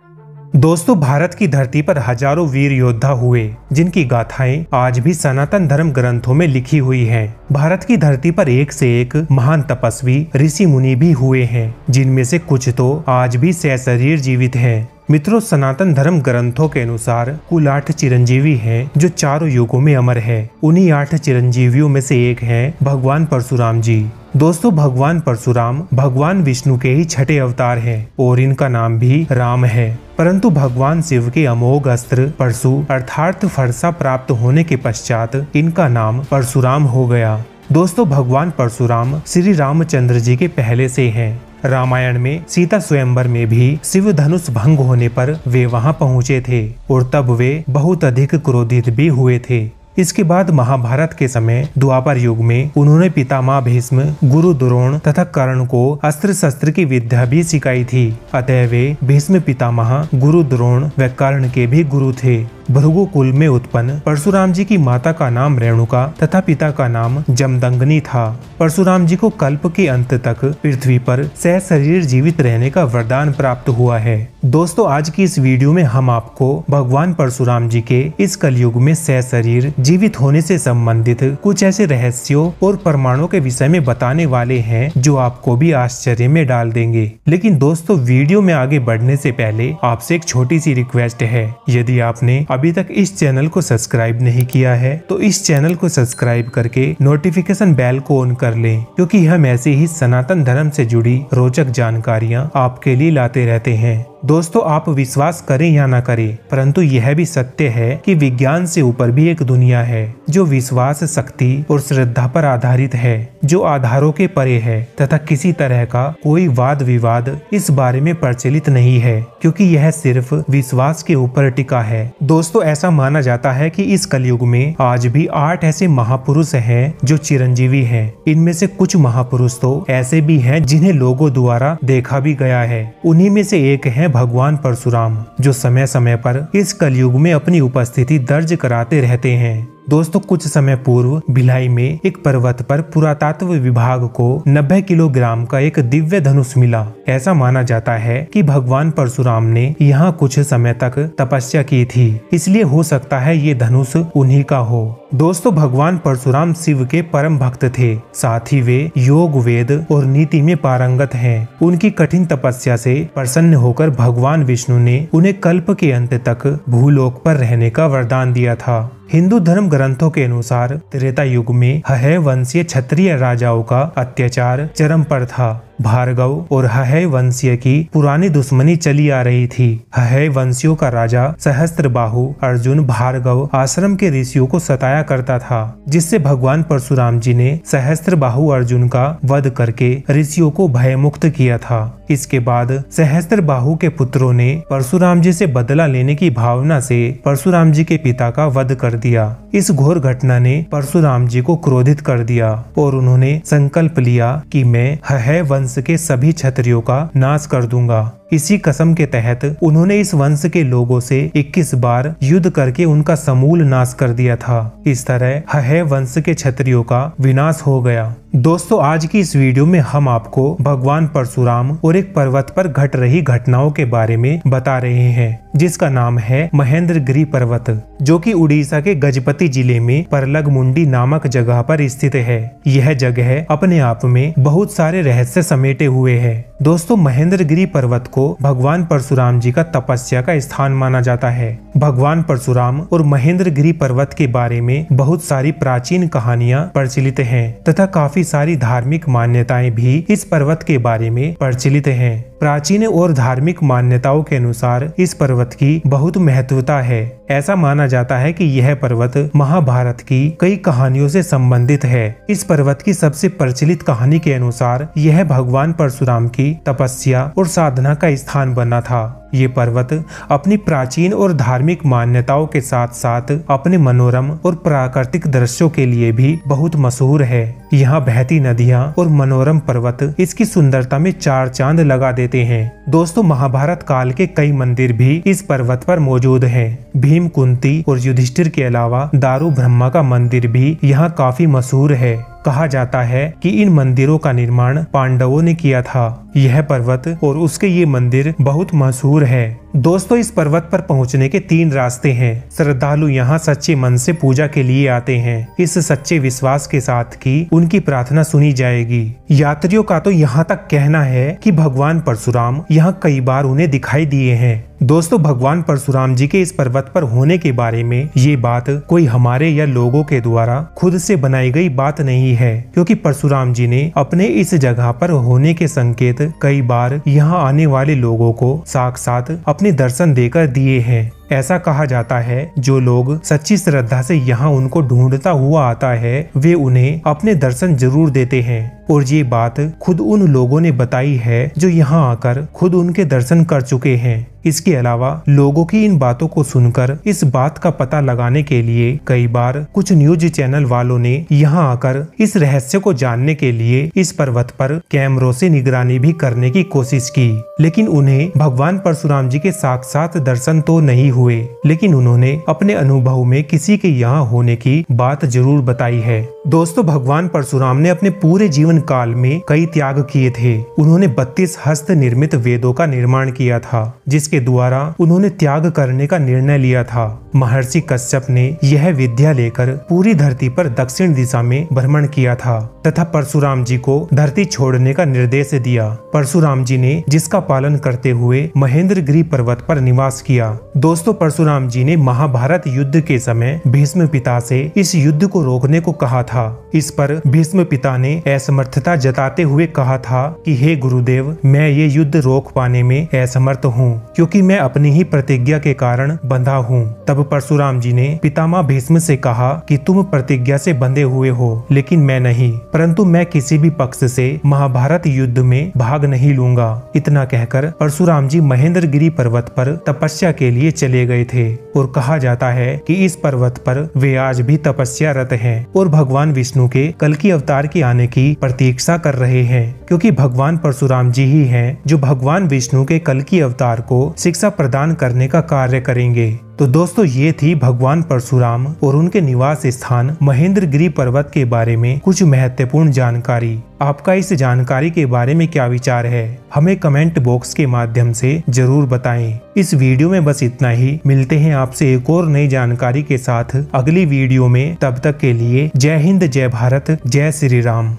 दोस्तों, भारत की धरती पर हजारों वीर योद्धा हुए जिनकी गाथाएं आज भी सनातन धर्म ग्रंथों में लिखी हुई हैं। भारत की धरती पर एक से एक महान तपस्वी ऋषि मुनि भी हुए हैं, जिनमें से कुछ तो आज भी सशरीर जीवित हैं। मित्रों, सनातन धर्म ग्रंथों के अनुसार कुल 8 चिरंजीवी हैं जो चारों युगों में अमर है। उन्हीं 8 चिरंजीवियों में से एक हैं भगवान परशुराम जी। दोस्तों, भगवान परशुराम भगवान विष्णु के ही छठे अवतार हैं और इनका नाम भी राम है। परंतु भगवान शिव के अमोघ अस्त्र परशु अर्थात फरसा प्राप्त होने के पश्चात इनका नाम परशुराम हो गया। दोस्तों, भगवान परशुराम श्री रामचंद्र जी के पहले से हैं। रामायण में सीता स्वयंवर में भी शिव धनुष भंग होने पर वे वहां पहुंचे थे और तब वे बहुत अधिक क्रोधित भी हुए थे। इसके बाद महाभारत के समय द्वापर युग में उन्होंने पितामह भीष्म, गुरु द्रोण तथा कर्ण को अस्त्र शस्त्र की विद्या भी सिखाई थी। अतः वे भीष्म पितामह, गुरु द्रोण व कर्ण के भी गुरु थे। भृगु कुल में उत्पन्न परशुराम जी की माता का नाम रेणुका तथा पिता का नाम जमदंगनी था। परशुराम जी को कल्प के अंत तक पृथ्वी पर सशरीर जीवित रहने का वरदान प्राप्त हुआ है। दोस्तों, आज की इस वीडियो में हम आपको भगवान परशुराम जी के इस कलयुग में सशरीर जीवित होने से संबंधित कुछ ऐसे रहस्यों और प्रमाणों के विषय में बताने वाले हैं जो आपको भी आश्चर्य में डाल देंगे। लेकिन दोस्तों, वीडियो में आगे बढ़ने से पहले आपसे एक छोटी सी रिक्वेस्ट है। यदि आपने अभी तक इस चैनल को सब्सक्राइब नहीं किया है तो इस चैनल को सब्सक्राइब करके नोटिफिकेशन बेल को ऑन कर लें, क्योंकि हम ऐसे ही सनातन धर्म से जुड़ी रोचक जानकारियां आपके लिए लाते रहते हैं। दोस्तों, आप विश्वास करें या ना करें, परंतु यह भी सत्य है कि विज्ञान से ऊपर भी एक दुनिया है जो विश्वास, शक्ति और श्रद्धा पर आधारित है, जो आधारों के परे है तथा किसी तरह का कोई वाद विवाद इस बारे में प्रचलित नहीं है, क्योंकि यह सिर्फ विश्वास के ऊपर टिका है। दोस्तों, ऐसा माना जाता है कि इस कलयुग में आज भी 8 ऐसे महापुरुष हैं जो चिरंजीवी हैं। इनमें से कुछ महापुरुष तो ऐसे भी हैं जिन्हें लोगों द्वारा देखा भी गया है। उन्हीं में से एक है भगवान परशुराम, जो समय समय पर इस कलयुग में अपनी उपस्थिति दर्ज कराते रहते हैं। दोस्तों, कुछ समय पूर्व भिलाई में एक पर्वत पर पुरातत्व विभाग को 90 किलोग्राम का एक दिव्य धनुष मिला। ऐसा माना जाता है कि भगवान परशुराम ने यहाँ कुछ समय तक तपस्या की थी, इसलिए हो सकता है ये धनुष उन्हीं का हो। दोस्तों, भगवान परशुराम शिव के परम भक्त थे, साथ ही वे योग, वेद और नीति में पारंगत हैं। उनकी कठिन तपस्या से प्रसन्न होकर भगवान विष्णु ने उन्हें कल्प के अंत तक भूलोक पर रहने का वरदान दिया था। हिंदू धर्म ग्रंथों के अनुसार त्रेता युग में हय वंशीय क्षत्रिय राजाओं का अत्याचार चरम पर था। भार्गव और हय वंशीय की पुरानी दुश्मनी चली आ रही थी। हय वंशियों का राजा सहस्त्रबाहु अर्जुन भार्गव आश्रम के ऋषियों को सताया करता था, जिससे भगवान परशुराम जी ने सहस्त्रबाहु अर्जुन का वध करके ऋषियों को भयमुक्त किया था। इसके बाद सहस्त्रबाहु के पुत्रों ने परशुराम जी से बदला लेने की भावना से परशुराम जी के पिता का वध कर दिया। इस घोर घटना ने परशुराम जी को क्रोधित कर दिया और उन्होंने संकल्प लिया कि मैं हय वंश के सभी क्षत्रियों का नाश कर दूंगा। इसी कसम के तहत उन्होंने इस वंश के लोगों से 21 बार युद्ध करके उनका समूल नाश कर दिया था। इस तरह हय वंश के क्षत्रियों का विनाश हो गया। दोस्तों, आज की इस वीडियो में हम आपको भगवान परशुराम और एक पर्वत पर घट रही घटनाओं के बारे में बता रहे हैं, जिसका नाम है महेंद्रगिरी पर्वत, जो कि उड़ीसा के गजपति जिले में परलगमुंडी नामक जगह पर स्थित है। यह जगह अपने आप में बहुत सारे रहस्य समेटे हुए है। दोस्तों, महेंद्रगिरी पर्वत को भगवान परशुराम जी का तपस्या का स्थान माना जाता है। भगवान परशुराम और महेंद्रगिरी पर्वत के बारे में बहुत सारी प्राचीन कहानियां प्रचलित हैं तथा काफी सारी धार्मिक मान्यताएं भी इस पर्वत के बारे में प्रचलित हैं। प्राचीन और धार्मिक मान्यताओं के अनुसार इस पर्वत की बहुत महत्वता है। ऐसा माना जाता है कि यह पर्वत महाभारत की कई कहानियों से संबंधित है। इस पर्वत की सबसे प्रचलित कहानी के अनुसार यह भगवान परशुराम की तपस्या और साधना का स्थान बना था। ये पर्वत अपनी प्राचीन और धार्मिक मान्यताओं के साथ साथ अपने मनोरम और प्राकृतिक दृश्यों के लिए भी बहुत मशहूर है। यहाँ बहती नदियाँ और मनोरम पर्वत इसकी सुंदरता में 4 चांद लगा देते हैं। दोस्तों, महाभारत काल के कई मंदिर भी इस पर्वत पर मौजूद हैं। भीम, कुंती और युधिष्ठिर के अलावा दारू ब्रह्मा का मंदिर भी यहाँ काफी मशहूर है। कहा जाता है कि इन मंदिरों का निर्माण पांडवों ने किया था। यह पर्वत और उसके ये मंदिर बहुत मशहूर है। दोस्तों, इस पर्वत पर पहुंचने के 3 रास्ते हैं। श्रद्धालु यहाँ सच्चे मन से पूजा के लिए आते हैं, इस सच्चे विश्वास के साथ कि उनकी प्रार्थना सुनी जाएगी। यात्रियों का तो यहाँ तक कहना है कि भगवान परशुराम यहाँ कई बार उन्हें दिखाई दिए हैं। दोस्तों, भगवान परशुराम जी के इस पर्वत पर होने के बारे में ये बात कोई हमारे या लोगों के द्वारा खुद से बनाई गई बात नहीं है, क्योंकि परशुराम जी ने अपने इस जगह पर होने के संकेत कई बार यहाँ आने वाले लोगों को साक्षात अपने दर्शन देकर दिए हैं। ऐसा कहा जाता है, जो लोग सच्ची श्रद्धा से यहाँ उनको ढूंढता हुआ आता है, वे उन्हें अपने दर्शन जरूर देते हैं। और ये बात खुद उन लोगों ने बताई है जो यहाँ आकर खुद उनके दर्शन कर चुके हैं। इसके अलावा लोगों की इन बातों को सुनकर इस बात का पता लगाने के लिए कई बार कुछ न्यूज चैनल वालों ने यहाँ आकर इस रहस्य को जानने के लिए इस पर्वत पर कैमरों से निगरानी भी करने की कोशिश की, लेकिन उन्हें भगवान परशुराम जी के साक्षात दर्शन तो नहीं हुए। लेकिन उन्होंने अपने अनुभव में किसी के यहाँ होने की बात जरूर बताई है। दोस्तों, भगवान परशुराम ने अपने पूरे जीवन काल में कई त्याग किए थे। उन्होंने 32 हस्त निर्मित वेदों का निर्माण किया था, जिसके द्वारा उन्होंने त्याग करने का निर्णय लिया था। महर्षि कश्यप ने यह विद्या लेकर पूरी धरती पर दक्षिण दिशा में भ्रमण किया था तथा परशुराम जी को धरती छोड़ने का निर्देश दिया। परशुराम जी ने जिसका पालन करते हुए महेंद्रगिरी पर्वत पर निवास किया। दोस्तों, परशुराम जी ने महाभारत युद्ध के समय भीष्म पिता से इस युद्ध को रोकने को कहा था। इस पर भीष्म पिता ने असमर्थता जताते हुए कहा था कि हे गुरुदेव, मैं ये युद्ध रोक पाने में असमर्थ हूँ, क्योंकि मैं अपनी ही प्रतिज्ञा के कारण बंधा हूँ। तब परशुराम जी ने पितामह भीष्म से कहा कि तुम प्रतिज्ञा से बंधे हुए हो, लेकिन मैं नहीं, परंतु मैं किसी भी पक्ष से महाभारत युद्ध में भाग नहीं लूंगा। इतना कहकर परशुराम जी महेंद्रगिरी पर्वत पर तपस्या के लिए चले गए थे और कहा जाता है कि इस पर्वत पर वे आज भी तपस्यारत हैं और भगवान विष्णु के कल्कि अवतार के आने की प्रतीक्षा कर रहे हैं, क्योंकि भगवान परशुराम जी ही हैं जो भगवान विष्णु के कल्कि अवतार को शिक्षा प्रदान करने का कार्य करेंगे। तो दोस्तों, ये थी भगवान परशुराम और उनके निवास स्थान महेंद्रगिरी पर्वत के बारे में कुछ महत्वपूर्ण जानकारी। आपका इस जानकारी के बारे में क्या विचार है, हमें कमेंट बॉक्स के माध्यम से जरूर बताएं। इस वीडियो में बस इतना ही। मिलते हैं आपसे एक और नई जानकारी के साथ अगली वीडियो में। तब तक के लिए जय हिंद, जय भारत, जय श्री राम।